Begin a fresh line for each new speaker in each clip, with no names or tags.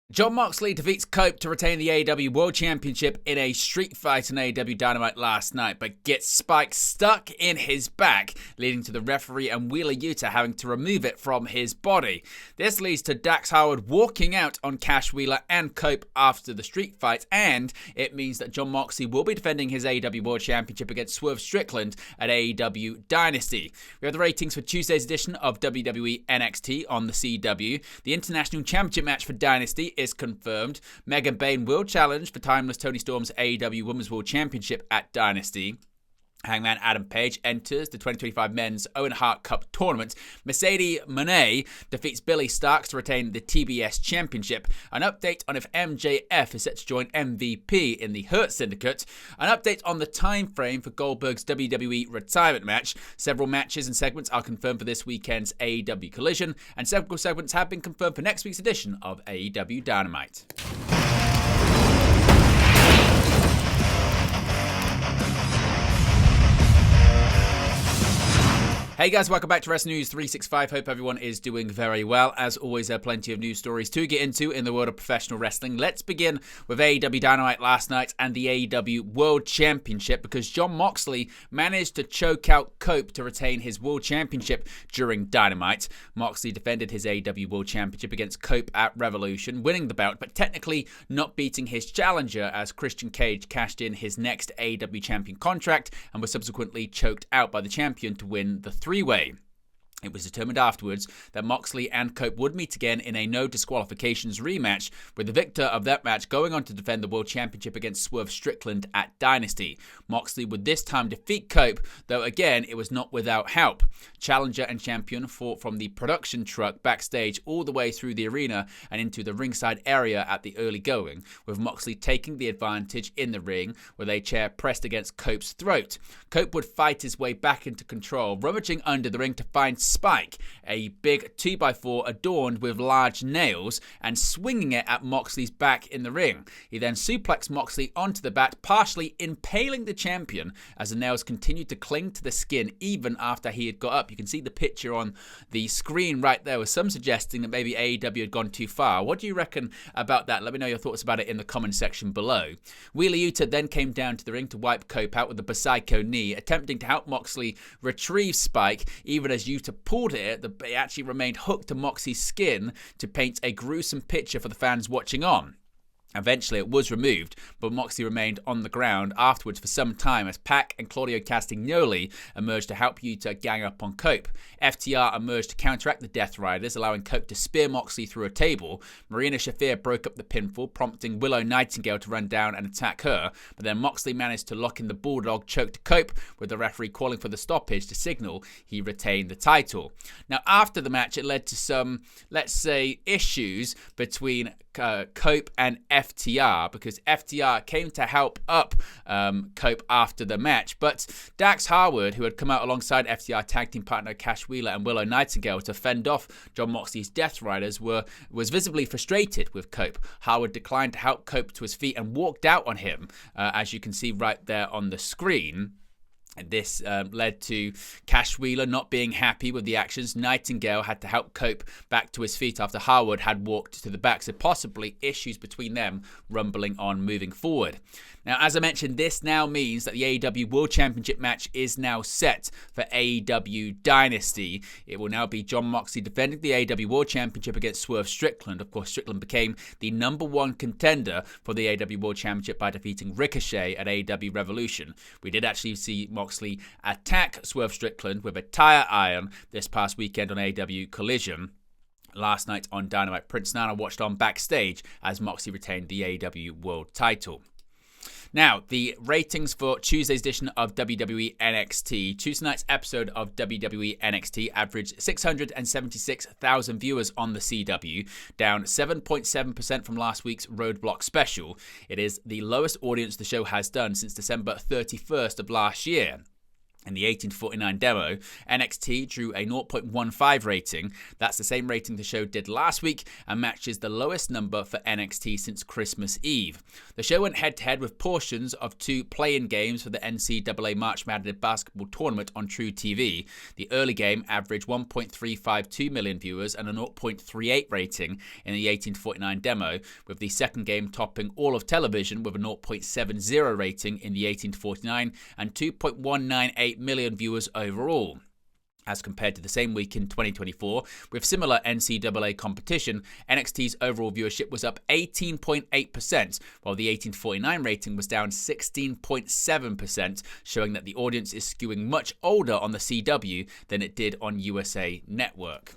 Jon Moxley defeats Cope to retain the AEW World Championship in a street fight on AEW Dynamite last night, but gets Spike stuck in his back, leading to the referee and Wheeler Yuta having to remove it from his body. This leads to Dax Howard walking out on Cash Wheeler and Cope after the street fight, and it means that Jon Moxley will be defending his AEW World Championship against Swerve Strickland at AEW Dynasty. We have the ratings for Tuesday's edition of WWE NXT on the CW. The International Championship match for Dynasty is confirmed. Megan Bayne will challenge for Timeless Toni Storm's AEW Women's World Championship at Dynasty. Hangman Adam Page enters the 2025 Men's Owen Hart Cup tournament. Mercedes Moné defeats Billy Starks to retain the TBS Championship. An update on if MJF is set to join MVP in the Hurt Syndicate. An update on the time frame for Goldberg's WWE retirement match. Several matches and segments are confirmed for this weekend's AEW Collision, and several segments have been confirmed for next week's edition of AEW Dynamite. Hey guys, welcome back to Wrestling News 365. Hope everyone is doing very well. As always, there are plenty of news stories to get into in the world of professional wrestling. Let's begin with AEW Dynamite last night and the AEW World Championship, because Jon Moxley managed to choke out Cope to retain his World Championship during Dynamite. Moxley defended his AEW World Championship against Cope at Revolution, winning the bout, but technically not beating his challenger as Christian Cage cashed in his next AEW champion contract and was subsequently choked out by the champion to win the three-way. It was determined afterwards that Moxley and Cope would meet again in a no disqualifications rematch, with the victor of that match going on to defend the World Championship against Swerve Strickland at Dynasty. Moxley would this time defeat Cope, though again it was not without help. Challenger and champion fought from the production truck backstage all the way through the arena and into the ringside area at the early going, with Moxley taking the advantage in the ring with a chair pressed against Cope's throat. Cope would fight his way back into control, rummaging under the ring to find Spike, a big 2x4 adorned with large nails, and swinging it at Moxley's back in the ring. He then suplexed Moxley onto the mat, partially impaling the champion as the nails continued to cling to the skin even after he had got up. You can see the picture on the screen right there, with some suggesting that maybe AEW had gone too far. What do you reckon about that? Let me know your thoughts about it in the comment section below. Wheeler Yuta then came down to the ring to wipe Cope out with the Psycho knee, attempting to help Moxley retrieve Spike, even as Yuta pulled it actually remained hooked to Moxie's skin to paint a gruesome picture for the fans watching on. Eventually, it was removed, but Moxley remained on the ground afterwards for some time as Pac and Claudio Castagnoli emerged to help Yuta gang up on Cope. FTR emerged to counteract the Death Riders, allowing Cope to spear Moxley through a table. Marina Shafir broke up the pinfall, prompting Willow Nightingale to run down and attack her, but then Moxley managed to lock in the Bulldog choke to Cope, with the referee calling for the stoppage to signal he retained the title. Now, after the match, it led to some, let's say, issues between Cope and FTR, because FTR came to help up Cope after the match, but Dax Harwood, who had come out alongside FTR tag team partner Cash Wheeler and Willow Nightingale to fend off Jon Moxley's Death Riders, was visibly frustrated with Cope. Harwood declined to help Cope to his feet and walked out on him, as you can see right there on the screen. This led to Cash Wheeler not being happy with the actions. Nightingale had to help Cope back to his feet after Harwood had walked to the back, so possibly issues between them rumbling on moving forward. Now, as I mentioned, this now means that the AEW World Championship match is now set for AEW Dynasty. It will now be Jon Moxley defending the AEW World Championship against Swerve Strickland. Of course, Strickland became the #1 contender for the AEW World Championship by defeating Ricochet at AEW Revolution. We did actually see Moxley attack Swerve Strickland with a tire iron this past weekend on AEW Collision. Last night on Dynamite, Prince Nana watched on backstage as Moxley retained the AEW World title. Now, the ratings for Tuesday's edition of WWE NXT. Tuesday night's episode of WWE NXT averaged 676,000 viewers on the CW, down 7.7% from last week's Roadblock special. It is the lowest audience the show has done since December 31st of last year. In the 1849 demo, NXT drew a 0.15 rating. That's the same rating the show did last week and matches the lowest number for NXT since Christmas Eve. The show went head-to-head with portions of 2 play-in games for the NCAA March Madness basketball tournament on True TV. The early game averaged 1.352 million viewers and a 0.38 rating in the 1849 demo, with the second game topping all of television with a 0.70 rating in the 1849 and 2.198 million viewers overall. As compared to the same week in 2024, with similar NCAA competition, NXT's overall viewership was up 18.8%, while the 1849 rating was down 16.7%, showing that the audience is skewing much older on the CW than it did on USA Network.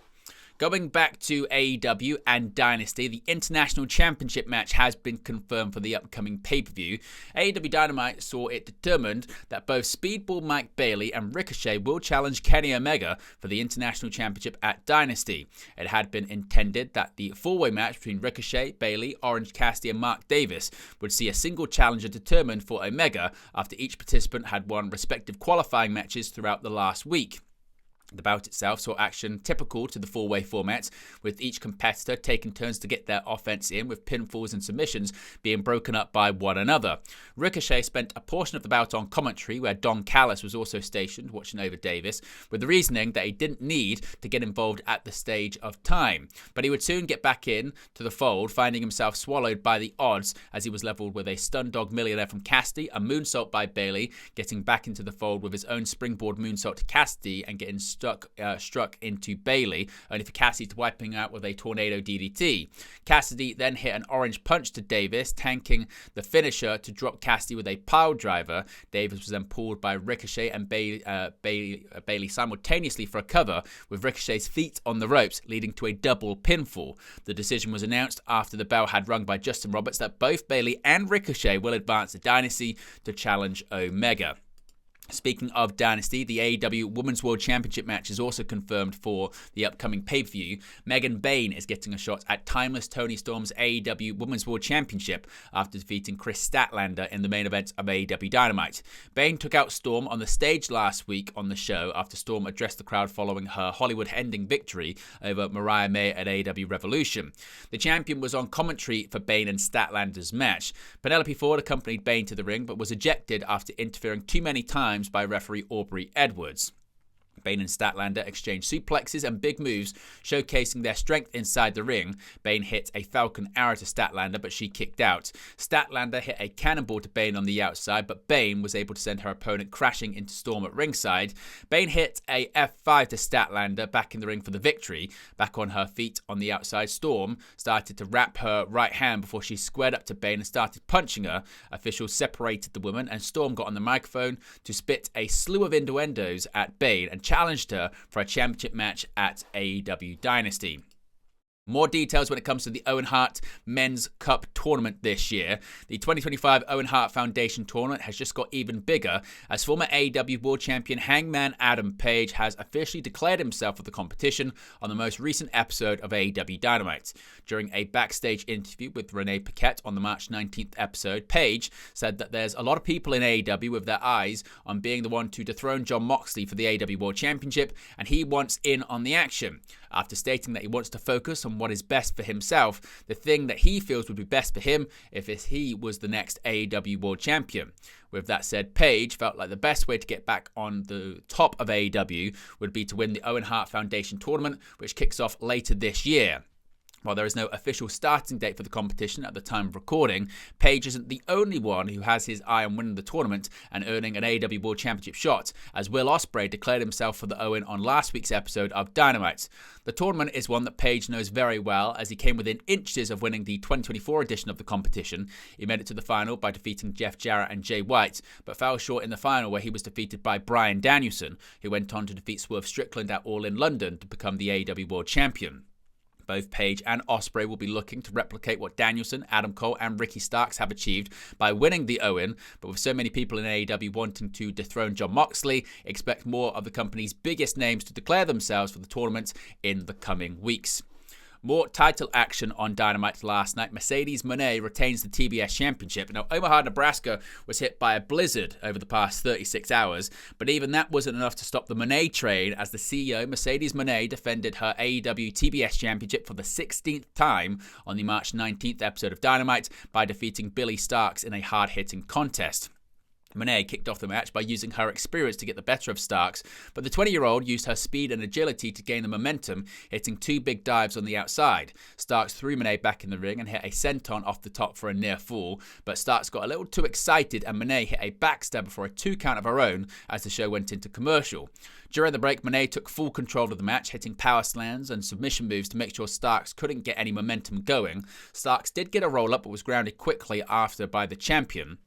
Going back to AEW and Dynasty, the International Championship match has been confirmed for the upcoming pay-per-view. AEW Dynamite saw it determined that both Speedball Mike Bailey and Ricochet will challenge Kenny Omega for the International Championship at Dynasty. It had been intended that the four-way match between Ricochet, Bailey, Orange Cassidy and Mark Davis would see a single challenger determined for Omega after each participant had won respective qualifying matches throughout the last week. The bout itself saw action typical to the four-way format, with each competitor taking turns to get their offense in, with pinfalls and submissions being broken up by one another. Ricochet spent a portion of the bout on commentary, where Don Callis was also stationed, watching over Davis, with the reasoning that he didn't need to get involved at the stage of time. But he would soon get back in to the fold, finding himself swallowed by the odds as he was leveled with a stun dog millionaire from Cassidy, a moonsault by Bailey, getting back into the fold with his own springboard moonsault to Cassidy and getting struck into Bailey, only for Cassidy to wipe him out with a tornado DDT. Cassidy then hit an orange punch to Davis, tanking the finisher to drop Cassidy with a pile driver. Davis was then pulled by Ricochet and Bailey simultaneously for a cover, with Ricochet's feet on the ropes, leading to a double pinfall. The decision was announced after the bell had rung by Justin Roberts that both Bailey and Ricochet will advance to Dynasty to challenge Omega. Speaking of Dynasty, the AEW Women's World Championship match is also confirmed for the upcoming pay-per-view. Megan Bayne is getting a shot at Timeless Toni Storm's AEW Women's World Championship after defeating Chris Statlander in the main event of AEW Dynamite. Bayne took out Storm on the stage last week on the show after Storm addressed the crowd following her Hollywood-ending victory over Mariah May at AEW Revolution. The champion was on commentary for Bayne and Statlander's match. Penelope Ford accompanied Bayne to the ring but was ejected after interfering too many times by referee Aubrey Edwards. Bayne and Statlander exchanged suplexes and big moves, showcasing their strength inside the ring. Bayne hit a Falcon Arrow to Statlander, but she kicked out. Statlander hit a cannonball to Bayne on the outside, but Bayne was able to send her opponent crashing into Storm at ringside. Bayne hit a F5 to Statlander back in the ring for the victory. Back on her feet on the outside, Storm started to wrap her right hand before she squared up to Bayne and started punching her. Officials separated the woman, and Storm got on the microphone to spit a slew of innuendos at Bayne and challenged her for a championship match at AEW Dynasty. More details when it comes to the Owen Hart Men's Cup tournament this year. The 2025 Owen Hart Foundation tournament has just got even bigger, as former AEW World Champion Hangman Adam Page has officially declared himself for the competition on the most recent episode of AEW Dynamite. During a backstage interview with Renee Paquette on the March 19th episode, Page said that there's a lot of people in AEW with their eyes on being the one to dethrone Jon Moxley for the AEW World Championship, and he wants in on the action. After stating that he wants to focus on what is best for himself, the thing that he feels would be best for him if he was the next AEW World Champion. With that said, Page felt like the best way to get back on the top of AEW would be to win the Owen Hart Foundation tournament, which kicks off later this year. While there is no official starting date for the competition at the time of recording, Page isn't the only one who has his eye on winning the tournament and earning an AEW World Championship shot, as Will Ospreay declared himself for the Owen on last week's episode of Dynamite. The tournament is one that Page knows very well, as he came within inches of winning the 2024 edition of the competition. He made it to the final by defeating Jeff Jarrett and Jay White, but fell short in the final where he was defeated by Bryan Danielson, who went on to defeat Swerve Strickland at All in London to become the AEW World Champion. Both Page and Ospreay will be looking to replicate what Danielson, Adam Cole and Ricky Starks have achieved by winning the Owen, but with so many people in AEW wanting to dethrone Jon Moxley, expect more of the company's biggest names to declare themselves for the tournament in the coming weeks. More title action on Dynamite last night. Mercedes Moné retains the TBS Championship. Now, Omaha, Nebraska was hit by a blizzard over the past 36 hours, but even that wasn't enough to stop the Moné train as the CEO, Mercedes Moné, defended her AEW TBS Championship for the 16th time on the March 19th episode of Dynamite by defeating Billie Starkz in a hard-hitting contest. Moné kicked off the match by using her experience to get the better of Starkz, but the 20-year-old used her speed and agility to gain the momentum, hitting 2 big dives on the outside. Starkz threw Moné back in the ring and hit a senton off the top for a near fall, but Starkz got a little too excited and Moné hit a backstabber for a 2 count of her own as the show went into commercial. During the break, Moné took full control of the match, hitting power slams and submission moves to make sure Starkz couldn't get any momentum going. Starkz did get a roll-up but was grounded quickly after by the champion.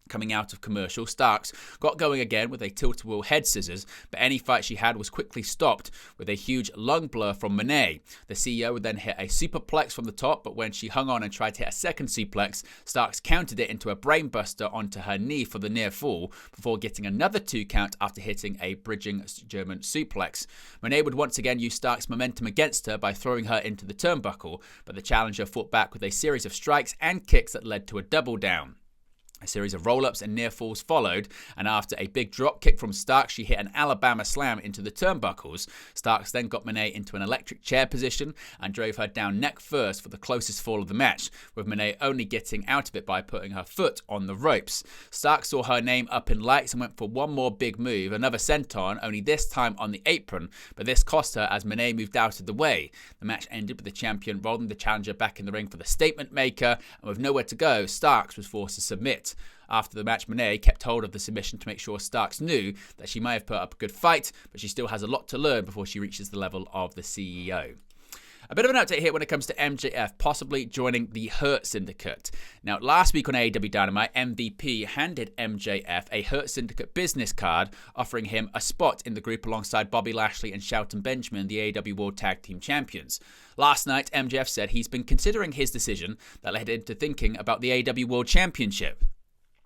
Coming out of commercial, Starkz got going again with a tilt-a-whirl head scissors, but any fight she had was quickly stopped with a huge lung blur from Moné. The CEO would then hit a superplex from the top, but when she hung on and tried to hit a second suplex, Starkz countered it into a brainbuster onto her knee for the near fall, before getting another 2 count after hitting a bridging German suplex. Moné would once again use Stark's momentum against her by throwing her into the turnbuckle, but the challenger fought back with a series of strikes and kicks that led to a double down. A series of roll-ups and near falls followed, and after a big drop kick from Starkz, she hit an Alabama slam into the turnbuckles. Starkz then got Moné into an electric chair position and drove her down neck first for the closest fall of the match, with Moné only getting out of it by putting her foot on the ropes. Starkz saw her name up in lights and went for one more big move, another senton, only this time on the apron, but this cost her as Moné moved out of the way. The match ended with the champion rolling the challenger back in the ring for the statement maker, and with nowhere to go, Starkz was forced to submit. After the match, Moné kept hold of the submission to make sure Starkz knew that she may have put up a good fight, but she still has a lot to learn before she reaches the level of the CEO. A bit of an update here when it comes to MJF possibly joining the Hurt Syndicate. Now, last week on AEW Dynamite, MVP handed MJF a Hurt Syndicate business card, offering him a spot in the group alongside Bobby Lashley and Shelton Benjamin, the AEW World Tag Team Champions. Last night, MJF said he's been considering his decision that led him to thinking about the AEW World Championship.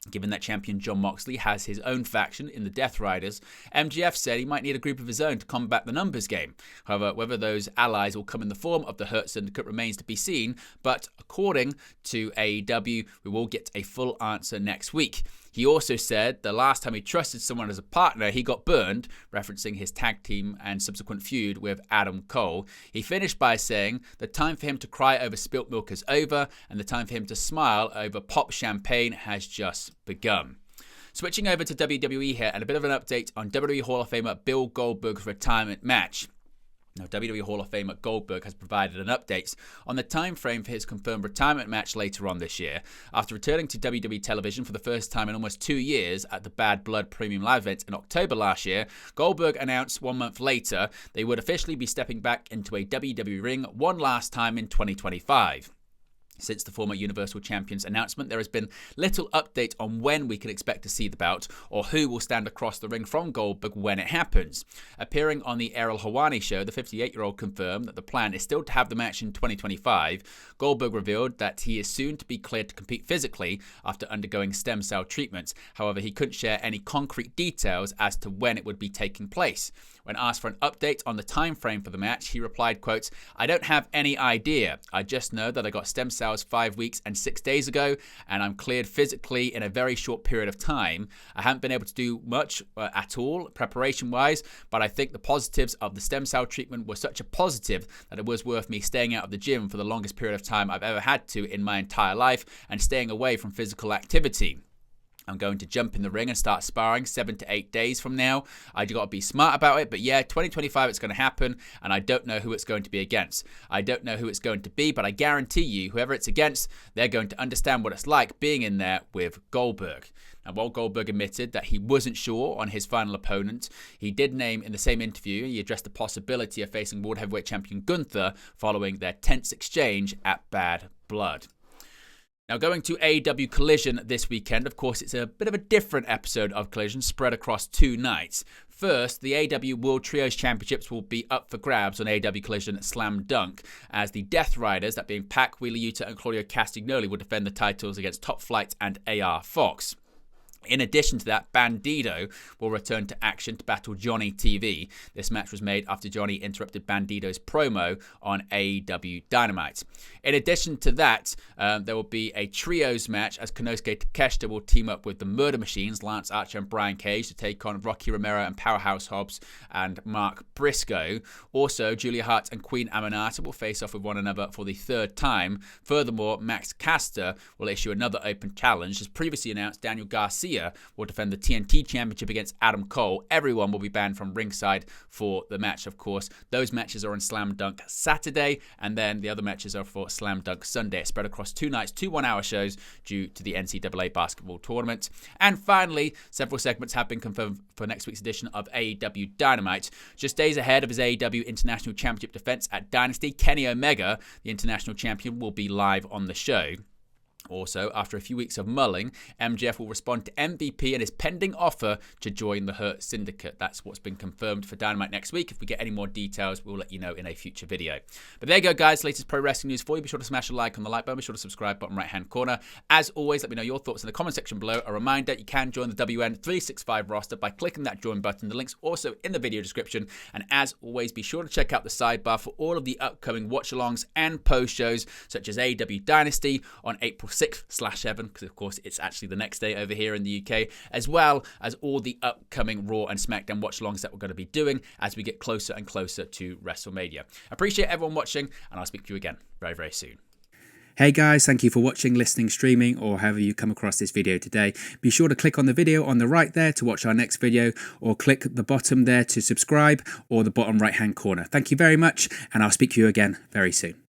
Given that champion Jon Moxley has his own faction in the Death Riders, MJF said he might need a group of his own to combat the numbers game. However, whether those allies will come in the form of the Hurt Syndicate remains to be seen, but according to AEW, we will get a full answer next week. He also said the last time he trusted someone as a partner, he got burned, referencing his tag team and subsequent feud with Adam Cole. He finished by saying the time for him to cry over spilt milk is over, and the time for him to smile over pop champagne has just begun. Switching over to WWE here, and a bit of an update on WWE Hall of Famer Bill Goldberg's retirement match. Now, WWE Hall of Famer Goldberg has provided an update on the time frame for his confirmed retirement match later on this year. After returning to WWE television for the first time in almost 2 years at the Bad Blood Premium Live event in October last year, Goldberg announced 1 month later they would officially be stepping back into a WWE ring one last time in 2025. Since the former Universal Champion's announcement, there has been little update on when we can expect to see the bout or who will stand across the ring from Goldberg when it happens. Appearing on the Errol Hawani show, the 58-year-old confirmed that the plan is still to have the match in 2025. Goldberg revealed that he is soon to be cleared to compete physically after undergoing stem cell treatment. However, he couldn't share any concrete details as to when it would be taking place. When asked for an update on the time frame for the match, he replied, quote, "I don't have any idea. I just know that I got stem cells 5 weeks and 6 days ago, and I'm cleared physically in a very short period of time. I haven't been able to do much at all preparation-wise, but I think the positives of the stem cell treatment were such a positive that it was worth me staying out of the gym for the longest period of time I've ever had to in my entire life and staying away from physical activity. I'm going to jump in the ring and start sparring 7 to 8 days from now. I got to be smart about it, but yeah, 2025 it's going to happen, and I don't know who it's going to be against. I don't know who it's going to be, but I guarantee you, whoever it's against, they're going to understand what it's like being in there with Goldberg." Now, while Goldberg admitted that he wasn't sure on his final opponent, he did name in the same interview, he addressed the possibility of facing World Heavyweight Champion Gunther following their tense exchange at Bad Blood. Now, going to AEW Collision this weekend, of course, it's a bit of a different episode of Collision spread across 2 nights. First, the AEW World Trios Championships will be up for grabs on AEW Collision Slam Dunk, as the Death Riders, that being Pac, Wheeler Yuta and Claudio Castagnoli, will defend the titles against Top Flight and AR Fox. In addition to that, Bandido will return to action to battle Johnny TV. This match was made after Johnny interrupted Bandido's promo on AEW Dynamite. In addition to that, there will be a trios match as Konosuke Takeshita will team up with the Murder Machines, Lance Archer and Brian Cage, to take on Rocky Romero and Powerhouse Hobbs and Mark Briscoe. Also, Julia Hart and Queen Aminata will face off with one another for the third time. Furthermore, Max Caster will issue another open challenge. As previously announced, Daniel Garcia will defend the TNT Championship against Adam Cole. Everyone will be banned from ringside for the match, of course. Those matches are on Slam Dunk Saturday, and then the other matches are for Slam Dunk Sunday. It's spread across 2 nights, 2 1-hour shows due to the NCAA basketball tournament. And finally, several segments have been confirmed for next week's edition of AEW Dynamite. Just days ahead of his AEW International Championship defense at Dynasty, Kenny Omega, the International Champion, will be live on the show. Also, after a few weeks of mulling, MJF will respond to MVP and his pending offer to join the Hurt Syndicate. That's what's been confirmed for Dynamite next week. If we get any more details, we'll let you know in a future video. But there you go, guys. Latest pro wrestling news for you. Be sure to smash a like on the like button. Be sure to subscribe, bottom right-hand corner. As always, let me know your thoughts in the comment section below. A reminder, you can join the WN365 roster by clicking that join button. The link's also in the video description. And as always, be sure to check out the sidebar for all of the upcoming watch-alongs and post-shows, such as AEW Dynasty on April 6th/7, because of course it's actually the next day over here in the UK, as well as all the upcoming Raw and SmackDown watch-alongs that we're going to be doing as we get closer and closer to WrestleMania. Appreciate everyone watching, and I'll speak to you again very, very soon.
Hey guys, thank you for watching, listening, streaming, or however you come across this video today. Be sure to click on the video on the right there to watch our next video, or click the bottom there to subscribe, or the bottom right hand corner. Thank you very much, and I'll speak to you again very soon.